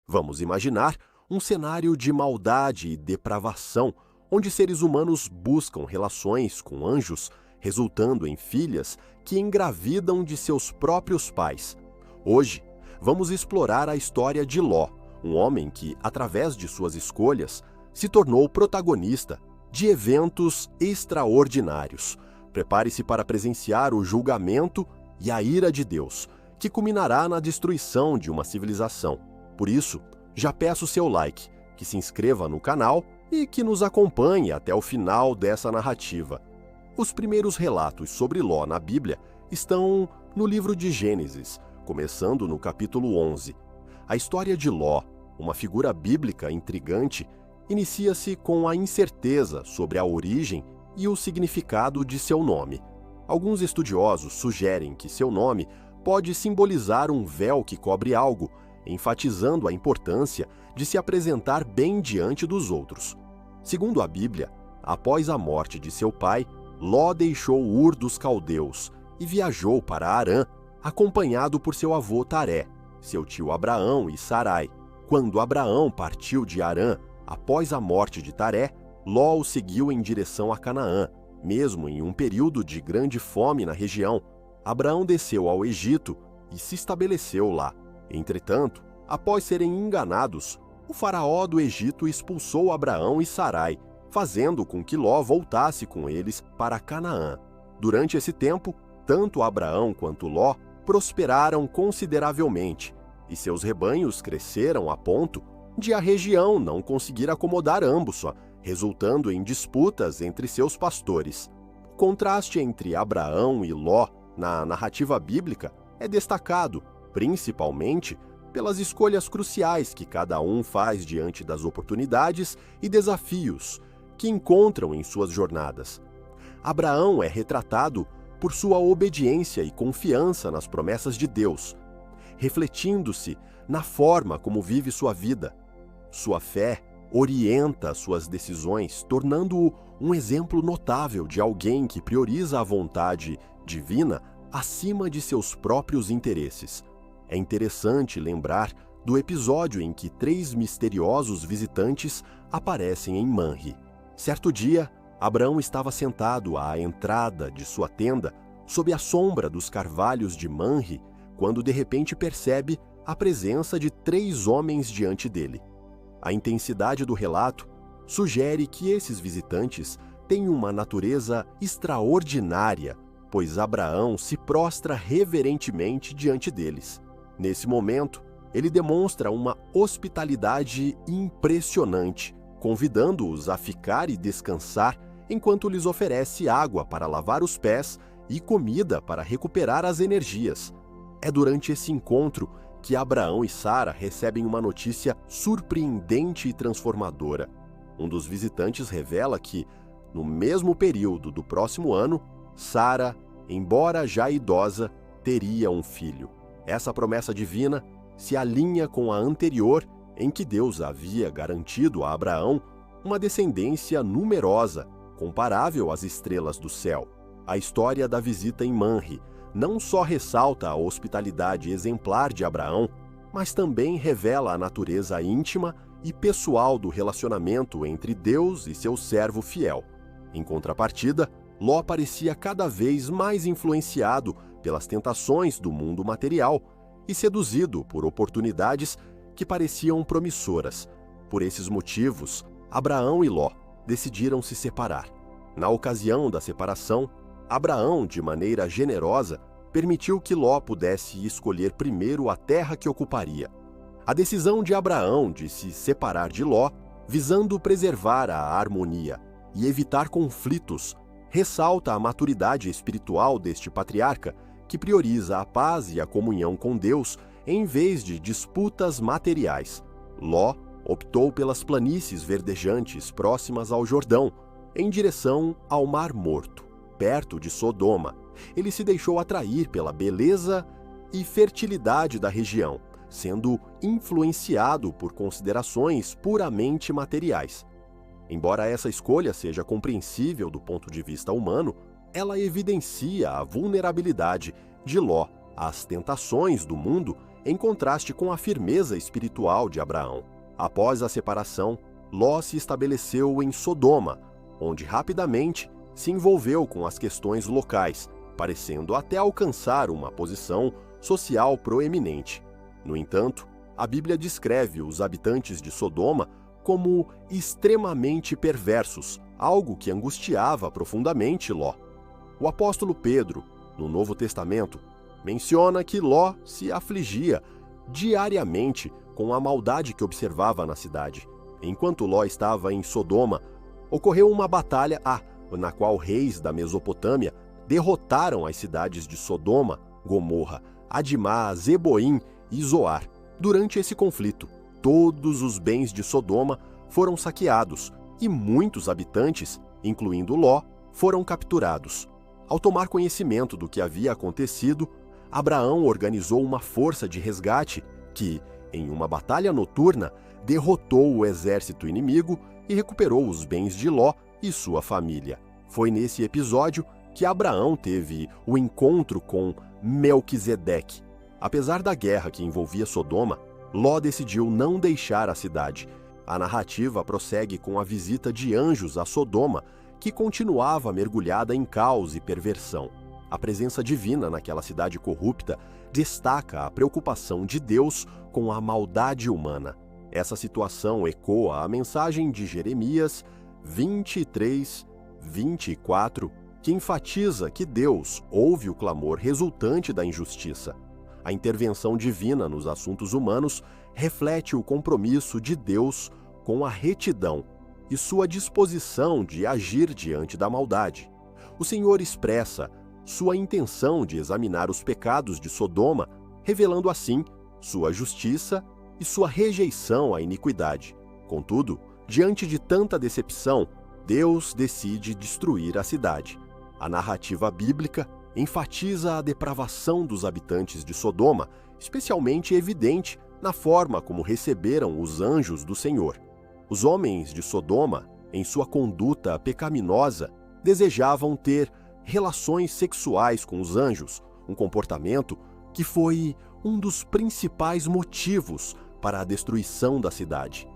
Vamos imaginar um cenário de maldade e depravação, onde seres humanos buscam relações com anjos, resultando em filhas que engravidam de seus próprios pais. Hoje, vamos explorar a história de Ló, um homem que, através de suas escolhas, se tornou protagonista de eventos extraordinários. Prepare-se para presenciar o julgamento e a ira de Deus, que culminará na destruição de uma civilização. Por isso, já peço seu like, que se inscreva no canal e que nos acompanhe até o final dessa narrativa. Os primeiros relatos sobre Ló na Bíblia estão no livro de Gênesis, começando no capítulo 11. A história de Ló, uma figura bíblica intrigante, inicia-se com a incerteza sobre a origem e o significado de seu nome. Alguns estudiosos sugerem que seu nome pode simbolizar um véu que cobre algo, enfatizando a importância de se apresentar bem diante dos outros. Segundo a Bíblia, após a morte de seu pai, Ló deixou Ur dos Caldeus e viajou para Harã, acompanhado por seu avô Taré, seu tio Abraão e Sarai. Quando Abraão partiu de Harã, após a morte de Taré, Ló o seguiu em direção a Canaã. Mesmo em um período de grande fome na região, Abraão desceu ao Egito e se estabeleceu lá. Entretanto, após serem enganados, o faraó do Egito expulsou Abraão e Sarai, fazendo com que Ló voltasse com eles para Canaã. Durante esse tempo, tanto Abraão quanto Ló prosperaram consideravelmente, e seus rebanhos cresceram a ponto de a região não conseguir acomodar ambos, resultando em disputas entre seus pastores. O contraste entre Abraão e Ló na narrativa bíblica é destacado, principalmente pelas escolhas cruciais que cada um faz diante das oportunidades e desafios que encontram em suas jornadas. Abraão é retratado por sua obediência e confiança nas promessas de Deus, refletindo-se na forma como vive sua vida. Sua fé orienta suas decisões, tornando-o um exemplo notável de alguém que prioriza a vontade divina acima de seus próprios interesses. É interessante lembrar do episódio em que 3 misteriosos visitantes aparecem em Manre. Certo dia, Abraão estava sentado à entrada de sua tenda, sob a sombra dos carvalhos de Manre, quando de repente percebe a presença de 3 homens diante dele. A intensidade do relato sugere que esses visitantes têm uma natureza extraordinária, pois Abraão se prostra reverentemente diante deles. Nesse momento, ele demonstra uma hospitalidade impressionante, convidando-os a ficar e descansar enquanto lhes oferece água para lavar os pés e comida para recuperar as energias. É durante esse encontro que Abraão e Sara recebem uma notícia surpreendente e transformadora. Um dos visitantes revela que, no mesmo período do próximo ano, Sara, embora já idosa, teria um filho. Essa promessa divina se alinha com a anterior, em que Deus havia garantido a Abraão uma descendência numerosa, comparável às estrelas do céu. A história da visita em Manre não só ressalta a hospitalidade exemplar de Abraão, mas também revela a natureza íntima e pessoal do relacionamento entre Deus e seu servo fiel. Em contrapartida, Ló parecia cada vez mais influenciado pelas tentações do mundo material e seduzido por oportunidades que pareciam promissoras. Por esses motivos, Abraão e Ló decidiram se separar. Na ocasião da separação, Abraão, de maneira generosa, permitiu que Ló pudesse escolher primeiro a terra que ocuparia. A decisão de Abraão de se separar de Ló, visando preservar a harmonia e evitar conflitos, ressalta a maturidade espiritual deste patriarca, que prioriza a paz e a comunhão com Deus em vez de disputas materiais. Ló optou pelas planícies verdejantes próximas ao Jordão, em direção ao Mar Morto, perto de Sodoma. Ele se deixou atrair pela beleza e fertilidade da região, sendo influenciado por considerações puramente materiais. Embora essa escolha seja compreensível do ponto de vista humano, ela evidencia a vulnerabilidade de Ló as tentações do mundo em contraste com a firmeza espiritual de Abraão. Após a separação, Ló se estabeleceu em Sodoma, onde rapidamente se envolveu com as questões locais, parecendo até alcançar uma posição social proeminente. No entanto, a Bíblia descreve os habitantes de Sodoma como extremamente perversos, algo que angustiava profundamente Ló. O apóstolo Pedro, no Novo Testamento, menciona que Ló se afligia diariamente com a maldade que observava na cidade. Enquanto Ló estava em Sodoma, ocorreu uma batalha na qual reis da Mesopotâmia derrotaram as cidades de Sodoma, Gomorra, Adimá, Zeboim e Zoar. Durante esse conflito, todos os bens de Sodoma foram saqueados e muitos habitantes, incluindo Ló, foram capturados. Ao tomar conhecimento do que havia acontecido, Abraão organizou uma força de resgate que, em uma batalha noturna, derrotou o exército inimigo e recuperou os bens de Ló e sua família. Foi nesse episódio que Abraão teve o encontro com Melquisedeque. Apesar da guerra que envolvia Sodoma, Ló decidiu não deixar a cidade. A narrativa prossegue com a visita de anjos a Sodoma, que continuava mergulhada em caos e perversão. A presença divina naquela cidade corrupta destaca a preocupação de Deus com a maldade humana. Essa situação ecoa a mensagem de Jeremias 23:24, que enfatiza que Deus ouve o clamor resultante da injustiça. A intervenção divina nos assuntos humanos reflete o compromisso de Deus com a retidão e sua disposição de agir diante da maldade. O Senhor expressa sua intenção de examinar os pecados de Sodoma, revelando assim sua justiça e sua rejeição à iniquidade. Contudo, diante de tanta decepção, Deus decide destruir a cidade. A narrativa bíblica enfatiza a depravação dos habitantes de Sodoma, especialmente evidente na forma como receberam os anjos do Senhor. Os homens de Sodoma, em sua conduta pecaminosa, desejavam ter relações sexuais com os anjos, um comportamento que foi um dos principais motivos para a destruição da cidade.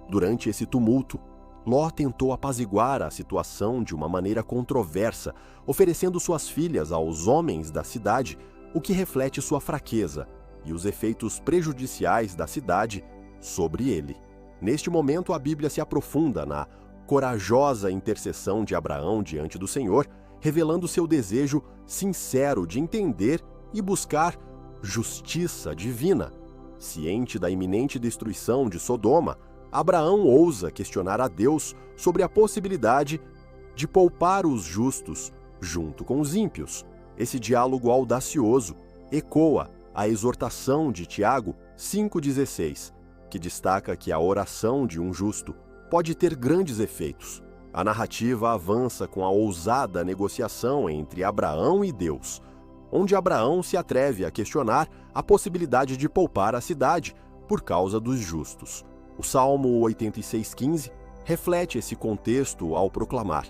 Durante esse tumulto, Ló tentou apaziguar a situação de uma maneira controversa, oferecendo suas filhas aos homens da cidade, o que reflete sua fraqueza e os efeitos prejudiciais da cidade sobre ele. Neste momento, a Bíblia se aprofunda na corajosa intercessão de Abraão diante do Senhor, revelando seu desejo sincero de entender e buscar justiça divina. Ciente da iminente destruição de Sodoma, Abraão ousa questionar a Deus sobre a possibilidade de poupar os justos junto com os ímpios. Esse diálogo audacioso ecoa a exortação de Tiago 5,16, que destaca que a oração de um justo pode ter grandes efeitos. A narrativa avança com a ousada negociação entre Abraão e Deus, onde Abraão se atreve a questionar a possibilidade de poupar a cidade por causa dos justos. O Salmo 86,15 reflete esse contexto ao proclamar: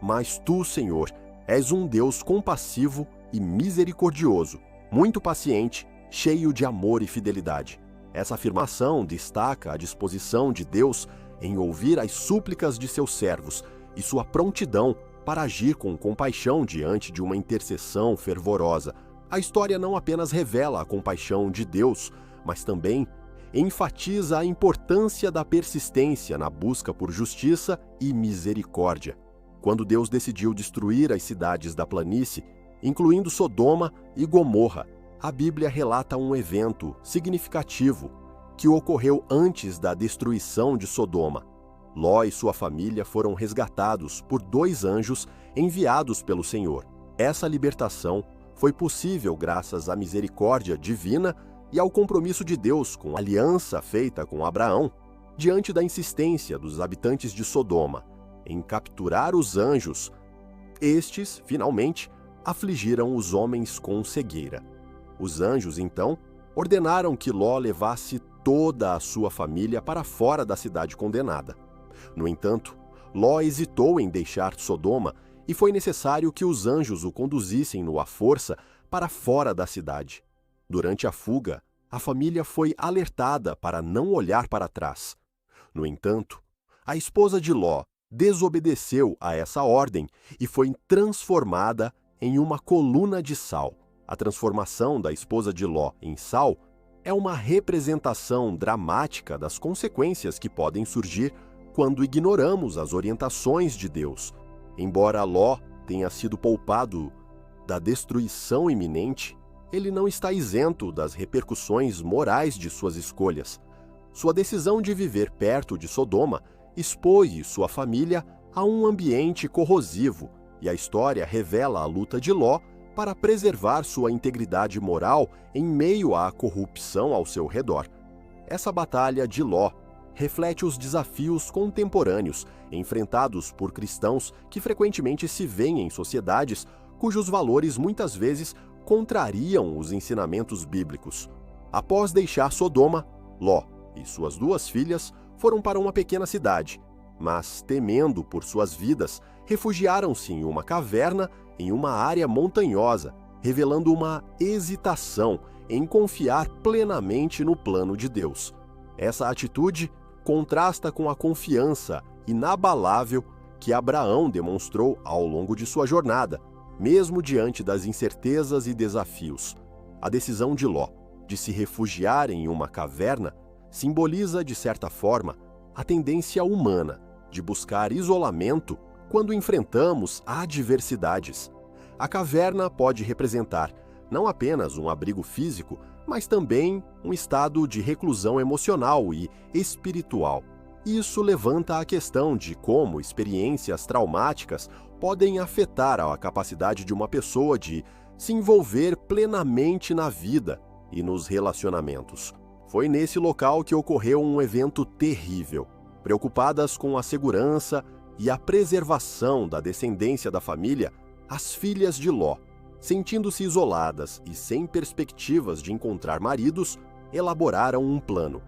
"Mas tu, Senhor, és um Deus compassivo e misericordioso, muito paciente, cheio de amor e fidelidade." Essa afirmação destaca a disposição de Deus em ouvir as súplicas de seus servos e sua prontidão para agir com compaixão diante de uma intercessão fervorosa. A história não apenas revela a compaixão de Deus, mas também enfatiza a importância da persistência na busca por justiça e misericórdia. Quando Deus decidiu destruir as cidades da planície, incluindo Sodoma e Gomorra, a Bíblia relata um evento significativo que ocorreu antes da destruição de Sodoma. Ló e sua família foram resgatados por 2 anjos enviados pelo Senhor. Essa libertação foi possível graças à misericórdia divina e ao compromisso de Deus com a aliança feita com Abraão, diante da insistência dos habitantes de Sodoma em capturar os anjos. Estes, finalmente, afligiram os homens com cegueira. Os anjos, então, ordenaram que Ló levasse toda a sua família para fora da cidade condenada. No entanto, Ló hesitou em deixar Sodoma e foi necessário que os anjos o conduzissem à força para fora da cidade. Durante a fuga, a família foi alertada para não olhar para trás. No entanto, a esposa de Ló desobedeceu a essa ordem e foi transformada em uma coluna de sal. A transformação da esposa de Ló em sal é uma representação dramática das consequências que podem surgir quando ignoramos as orientações de Deus. Embora Ló tenha sido poupado da destruição iminente, ele não está isento das repercussões morais de suas escolhas. Sua decisão de viver perto de Sodoma expôs sua família a um ambiente corrosivo, e a história revela a luta de Ló para preservar sua integridade moral em meio à corrupção ao seu redor. Essa batalha de Ló reflete os desafios contemporâneos enfrentados por cristãos que frequentemente se veem em sociedades cujos valores muitas vezes contrariam os ensinamentos bíblicos. Após deixar Sodoma, Ló e suas 2 filhas foram para uma pequena cidade, mas, temendo por suas vidas, refugiaram-se em uma caverna em uma área montanhosa, revelando uma hesitação em confiar plenamente no plano de Deus. Essa atitude contrasta com a confiança inabalável que Abraão demonstrou ao longo de sua jornada, mesmo diante das incertezas e desafios. A decisão de Ló de se refugiar em uma caverna simboliza, de certa forma, a tendência humana de buscar isolamento quando enfrentamos adversidades. A caverna pode representar não apenas um abrigo físico, mas também um estado de reclusão emocional e espiritual. Isso levanta a questão de como experiências traumáticas podem afetar a capacidade de uma pessoa de se envolver plenamente na vida e nos relacionamentos. Foi nesse local que ocorreu um evento terrível. Preocupadas com a segurança e a preservação da descendência da família, as filhas de Ló, sentindo-se isoladas e sem perspectivas de encontrar maridos, elaboraram um plano.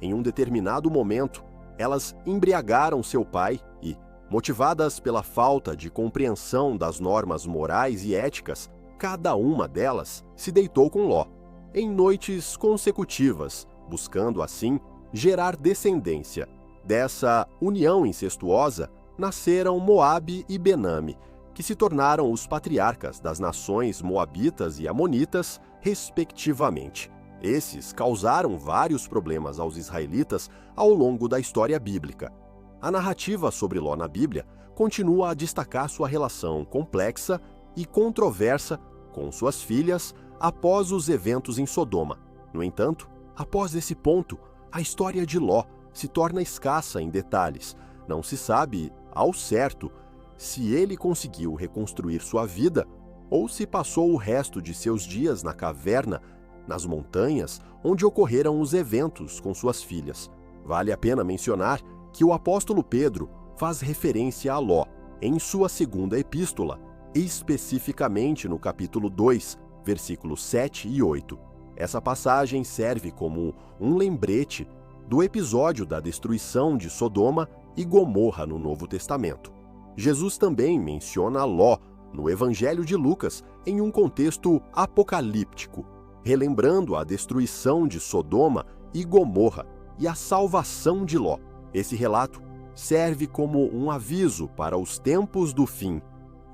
Em um determinado momento, elas embriagaram seu pai e, motivadas pela falta de compreensão das normas morais e éticas, cada uma delas se deitou com Ló, em noites consecutivas, buscando assim gerar descendência. Dessa união incestuosa nasceram Moabe e Benami, que se tornaram os patriarcas das nações moabitas e amonitas, respectivamente. Esses causaram vários problemas aos israelitas ao longo da história bíblica. A narrativa sobre Ló na Bíblia continua a destacar sua relação complexa e controversa com suas filhas após os eventos em Sodoma. No entanto, após esse ponto, a história de Ló se torna escassa em detalhes. Não se sabe, ao certo, se ele conseguiu reconstruir sua vida ou se passou o resto de seus dias na caverna, nas montanhas, onde ocorreram os eventos com suas filhas. Vale a pena mencionar que o apóstolo Pedro faz referência a Ló em sua 2ª epístola, especificamente no capítulo 2, versículos 7 e 8. Essa passagem serve como um lembrete do episódio da destruição de Sodoma e Gomorra no Novo Testamento. Jesus também menciona Ló no Evangelho de Lucas em um contexto apocalíptico, relembrando a destruição de Sodoma e Gomorra e a salvação de Ló. Esse relato serve como um aviso para os tempos do fim,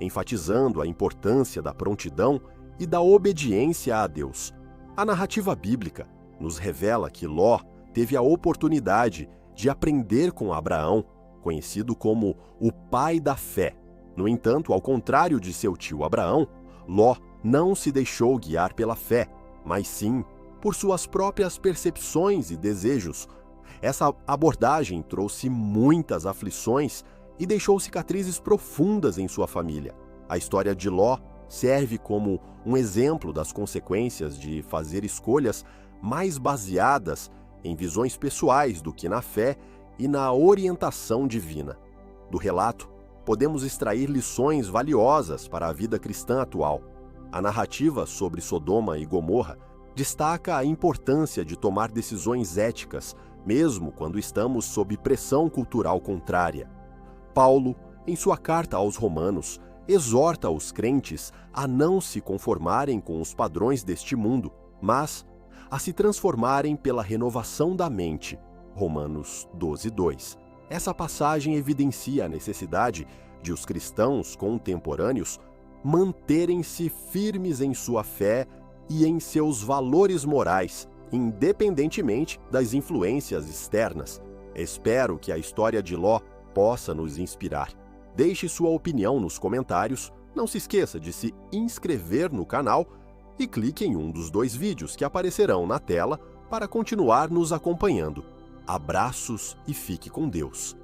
enfatizando a importância da prontidão e da obediência a Deus. A narrativa bíblica nos revela que Ló teve a oportunidade de aprender com Abraão, conhecido como o pai da fé. No entanto, ao contrário de seu tio Abraão, Ló não se deixou guiar pela fé, mas sim por suas próprias percepções e desejos. Essa abordagem trouxe muitas aflições e deixou cicatrizes profundas em sua família. A história de Ló serve como um exemplo das consequências de fazer escolhas mais baseadas em visões pessoais do que na fé e na orientação divina. Do relato, podemos extrair lições valiosas para a vida cristã atual. A narrativa sobre Sodoma e Gomorra destaca a importância de tomar decisões éticas, mesmo quando estamos sob pressão cultural contrária. Paulo, em sua carta aos Romanos, exorta os crentes a não se conformarem com os padrões deste mundo, mas a se transformarem pela renovação da mente. Romanos 12:2. Essa passagem evidencia a necessidade de os cristãos contemporâneos manterem-se firmes em sua fé e em seus valores morais, independentemente das influências externas. Espero que a história de Ló possa nos inspirar. Deixe sua opinião nos comentários, não se esqueça de se inscrever no canal e clique em um dos 2 vídeos que aparecerão na tela para continuar nos acompanhando. Abraços e fique com Deus.